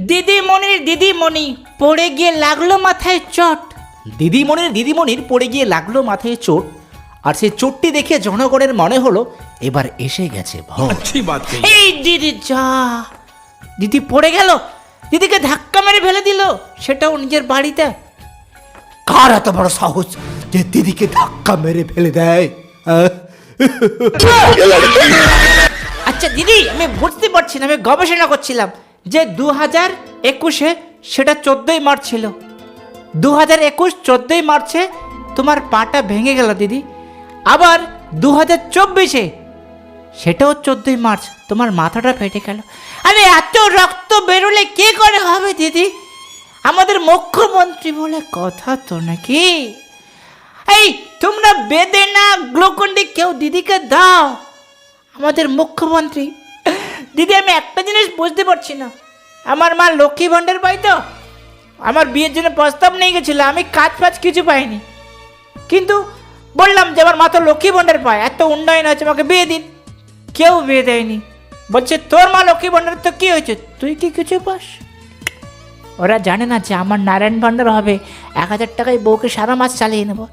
দিদিমণি পড়ে গিয়ে লাগলো মাথায় চট। দিদিমণির পড়ে গিয়ে লাগলো মাথায় চোট, আর সেই চোটটি দেখে জনগণের মনে হলো এবার এসে গেছে ভয়। এই দিদি যা, দিদি পড়ে গেল, দিদিকে ধাক্কা মেরে ফেলে দিল, সেটাও নিজের বাড়িতে। কার এত বড় সাহস যে দিদিকে ধাক্কা মেরে ফেলে দেয়? আচ্ছা দিদি, আমি বুঝতে পারছি না, আমি গবেষণা করছিলাম যে 2021-এ সেটা 14ই মার্চ ছিল। 2021 14ই মার্চে তোমার পাটা ভেঙে গেল দিদি। আবার 2024-এ সেটাও 14ই মার্চ তোমার মাথাটা ফেটে গেল। আরে এত রক্ত বেরোলে কে করে হবে দিদি? আমাদের মুখ্যমন্ত্রী বলে কথা তো নাকি? এই তোমরা বেদে না গ্লুকন্ডি কেউ দিদিকে দাও, আমাদের মুখ্যমন্ত্রী। দিদি আমি একটা জিনিস বুঝতে পারছি না, আমার মা লক্ষ্মী ভাণ্ডার পাই তো, আমার বিয়ের জন্য প্রস্তাব নিয়ে গেছিল, আমি কাজ ফাজ কিছু পাইনি, কিন্তু বললাম যে আমার মা তো লক্ষ্মী ভাণ্ডার পায়, এত উন্নয়ন হয়েছে, আমাকে বিয়ে দিন। কেউ বিয়ে দেয়নি, বলছে তোর মা লক্ষ্মী ভাণ্ডার তো কি হয়েছে, তুই কি কিছু পাস? ওরা জানে না যে আমার নারায়ণ ভাণ্ডার হবে, 1000 টাকায় বউকে সারা মাস চালিয়ে নেবো।